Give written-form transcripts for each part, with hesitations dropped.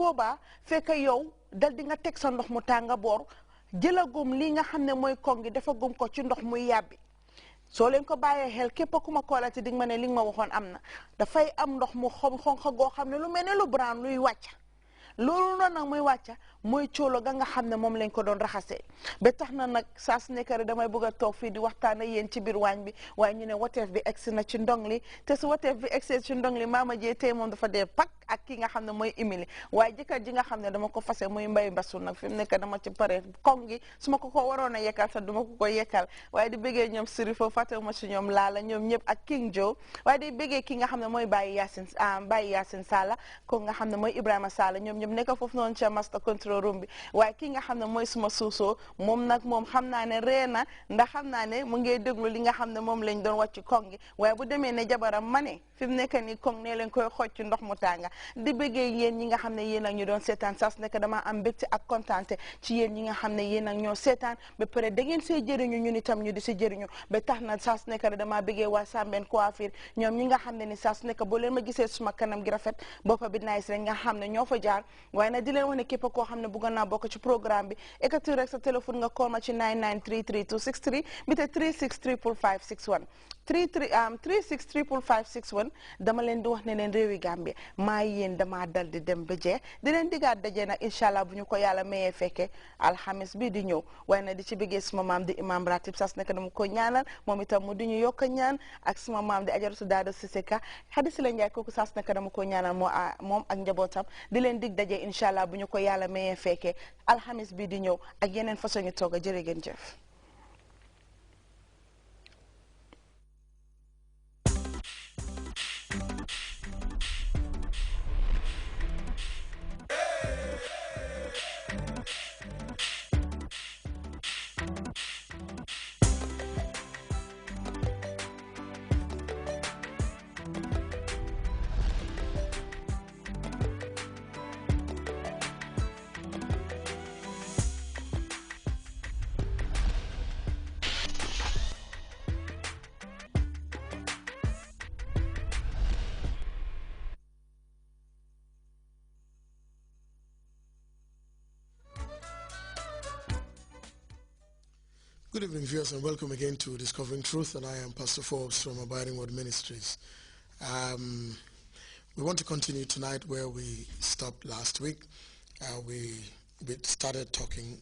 boba fekk yow dal di nga tek sa ndox mu tanga bor jëlagum li nga xamne moy kongi dafa gum ko ci ndox muy yàbbi soo leen ko bàyyee xel képp ku ma koolati di nga ma ne li nga ma waxoon am na dafay am ndox mu xonxa goo xam ne lu mel ne lu brown luy wàcc loolu noonu nag muy wàcca mooy cóolo ga nga xam ne moom lañ ko doon raxasee ba tax na nag saa su nekk rek damay bëgg a toog fii di waxtaan ak yéen ci biir waañ bi waaye ñu ne wateef bi egsi na ci ndong li te su wateef bi egsi ci ndong li maama jee tey moom dafa dee pak ak ki nga xam ne mooy Emily waaye jëkkër ji nga xam ne dama ko fase muy mbay mbasu nag fi mu nekk dama ci pare kong gi su ma ko waroon a yekkal sax duma ko yekkal waaye di bëggee ñoom siri foofu fàttewuma ci ñoom laala ñoom ñëpp ak King Joe waaye di bëggee ki nga xam ne mooy Baye Yacine Sala ko nga xam ne mooy Ibrahima Sala ñoom ñëpp nekk foofu noonu ca master control room bi waaye ki nga xam ne mooy suma suusoo moom nag moom xam naa ne ree na ndax xam naa ne mu ngi déglu li nga xam ne moom lañ doon wàcc kong gi waaye bu demee ne jabaram ma ne fi mu nekk nii kong ne leen koy xooj ci ndox mu tànga di bëggee yéen ñi nga xam ne yéen ak ñu doon seetaan saa su nekk dama am mbégte ak kontaante ci yéen ñi nga xam ne yéen ak ñoo seetaan ba pare da ngeen see jëriñu ñun itam ñu di si jëriñu ba tax na saa su nekk rek dama bëggee waa Sambène Coiffure ñoom ñi nga xam ne ni saa su nekk boo leen ma gisee suma kanam gi rafet boppa bi nice rek nga xam ne ñoo fa jaar waaye nag di leen wax ne képp koo xam ne bëgg naa bokk ci programme bi ekkati rek sa téléphone nga call ma ci 9933263 bi te 3635561 3635561 dama leen di wax ne leen réewi Gambie maa yéen dama dal di dem ba jeex di leen digaat daje nag incha allah bu ñu ko yàlla mayee fekke alxamis bi di ñëw waaye nag di ci bëggee suma maam di imam ratib sas nekk dama ko ñaanal moom itam mu di ñu yokk ñaan ak suma maam di ajaratu daada Siseka xadi si la njaay kooku sas nekk dama ko ñaanal moom ak njabootam di leen dig daje incha allah bu ñu ko yàlla mayee fekke alxamis bi di ñëw ak yeneen façon ñu toog a jërë ngeen jëf. Good evening, viewers, and welcome again to Discovering Truth, and I am Pastor Forbes from Abiding Word Ministries. We want to continue tonight where we stopped last week. We started talking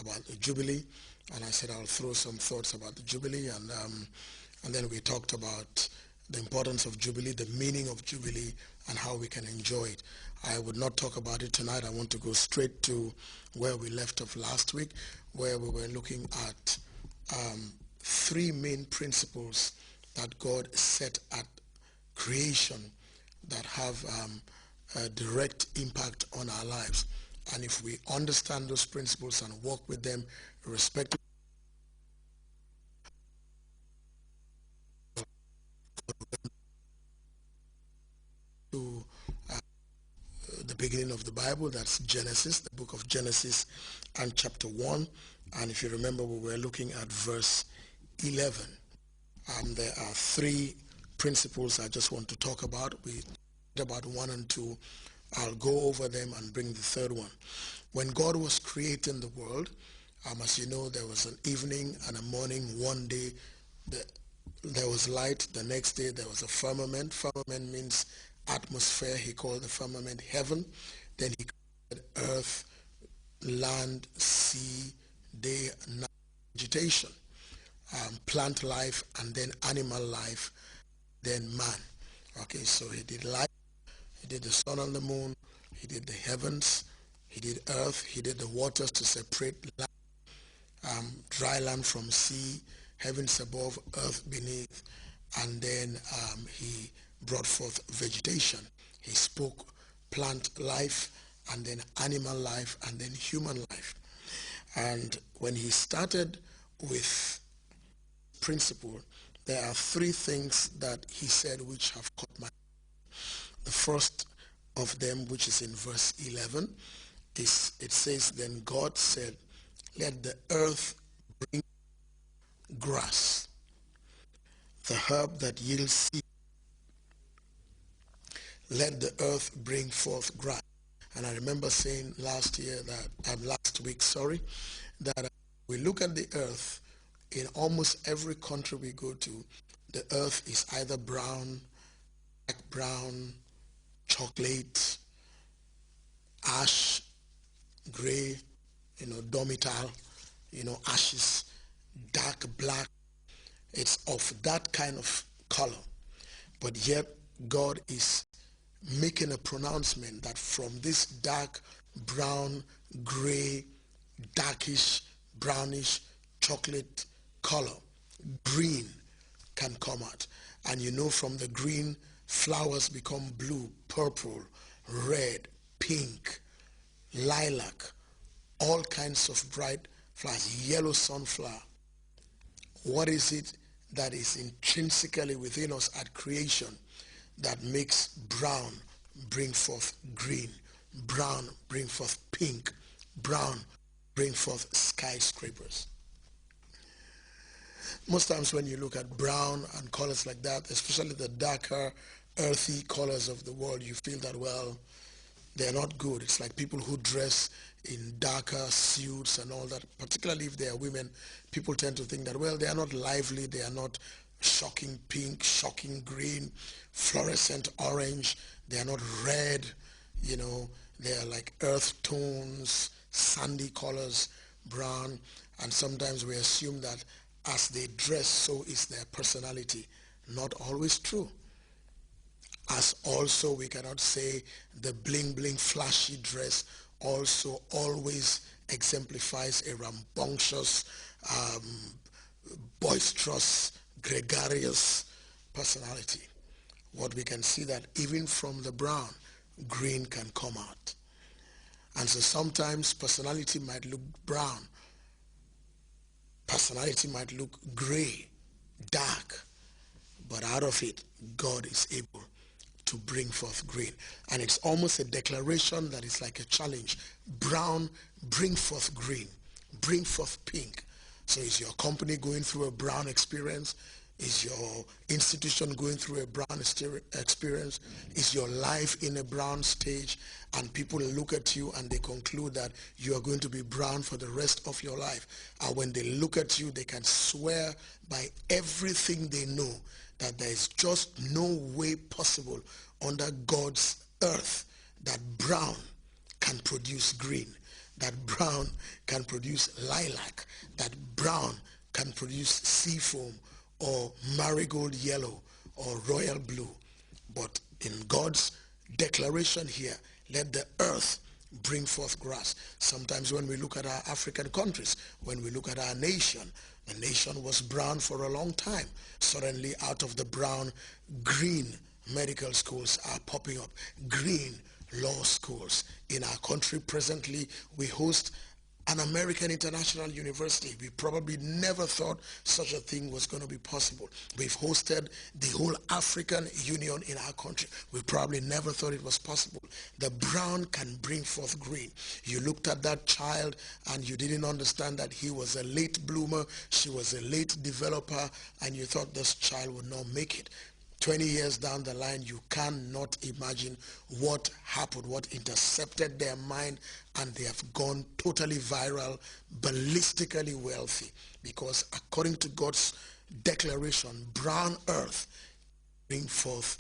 about the Jubilee, and I said I'll throw some thoughts about the Jubilee, and then we talked about the importance of Jubilee, the meaning of Jubilee, and how we can enjoy it. I would not talk about it tonight. I want to go straight to where we left off last week, where we were looking at three main principles that God set at creation that have a direct impact on our lives. And if we understand those principles and work with them irrespective to the beginning of the Bible, that's Genesis, the book of Genesis and chapter 1. And if you remember, we were looking at verse 11. There are three principles I just want to talk about. We talked about 1 and 2. I'll go over them and bring the third one. When God was creating the world, as you know, there was an evening and a morning. One day there was light. The next day there was a firmament. Firmament means atmosphere. He called the firmament heaven. Then he created earth, land, sea, day, night, vegetation, plant life, and then animal life, then man. Okay, so he did light, he did the sun and the moon, he did the heavens, he did earth, he did the waters to separate land, dry land from sea, heavens above, earth beneath, and then he brought forth vegetation. He spoke plant life, and then animal life, and then human life. And when he started with principle, there are three things that he said which have caught my eye. The first of them, which is in verse 11, it says, "Then God said, let the earth bring grass, the herb that yields seed. Let the earth bring forth grass." And I remember saying last week, sorry, that we look at the earth, in almost every country we go to, the earth is either brown, black brown, chocolate, ash, gray, domital, ashes, dark black. It's of that kind of color. But yet God is making a pronouncement that from this dark brown, gray, darkish, brownish, chocolate color, green can come out. And from the green, flowers become blue, purple, red, pink, lilac, all kinds of bright flowers, yellow sunflower. What is it that is intrinsically within us at creation that makes brown bring forth green, brown bring forth pink, brown bring forth skyscrapers? Most times when you look at brown and colors like that, especially the darker, earthy colors of the world, you feel that, well, they're not good. It's like people who dress in darker suits and all that, particularly if they are women. People tend to think that, well, they are not lively, they are not shocking pink, shocking green, fluorescent orange, they are not red, they are like earth tones, sandy colors, brown, and sometimes we assume that as they dress, so is their personality. Not always true. As also we cannot say the bling bling flashy dress also always exemplifies a rambunctious, boisterous, gregarious personality. What we can see that even from the brown, green can come out. And so sometimes personality might look brown, personality might look gray, dark, but out of it, God is able to bring forth green. And it's almost a declaration that is like a challenge. Brown, bring forth green, bring forth pink. So is your company going through a brown experience? Is your institution going through a brown experience? Is your life in a brown stage? And people look at you and they conclude that you are going to be brown for the rest of your life. And when they look at you, they can swear by everything they know that there is just no way possible under God's earth that brown can produce green, that brown can produce lilac, that brown can produce sea foam or marigold yellow or royal blue. But in God's declaration here, let the earth bring forth grass. Sometimes when we look at our African countries, when we look at our nation, the nation was brown for a long time. Suddenly out of the brown, green medical schools are popping up, green law schools. In our country presently, we host an American international university. We probably never thought such a thing was going to be possible. We've hosted the whole African Union in our country. We probably never thought it was possible. The brown can bring forth green. You looked at that child and you didn't understand that he was a late bloomer, she was a late developer, and you thought this child would not make it. 20 years down the line, you cannot imagine what happened, what intercepted their mind, and they have gone totally viral, ballistically wealthy. Because according to God's declaration, brown earth bring forth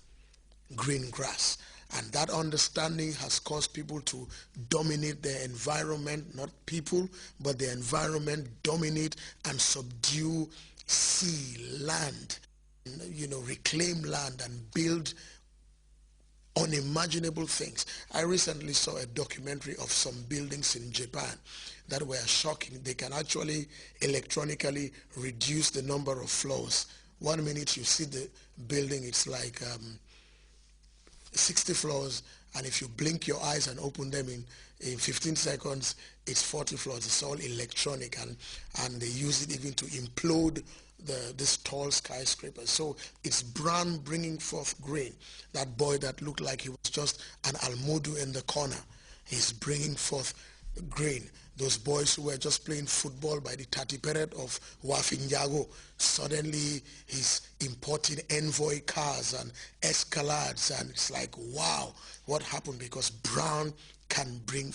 green grass. And that understanding has caused people to dominate their environment, not people, but the environment, dominate and subdue sea, land, reclaim land and build unimaginable things. I recently saw a documentary of some buildings in Japan that were shocking. They can actually electronically reduce the number of floors. 1 minute you see the building, it's like 60 floors, and if you blink your eyes and open them in 15 seconds, it's 40 floors. It's all electronic, and they use it even to implode this tall skyscraper. So it's brown bringing forth green. That boy that looked like he was just an almodo in the corner, he's bringing forth green. Those boys who were just playing football by the Tati Peret of Wafinjago, suddenly he's importing Envoy cars and Escalades, and it's like, wow, what happened? Because brown can bring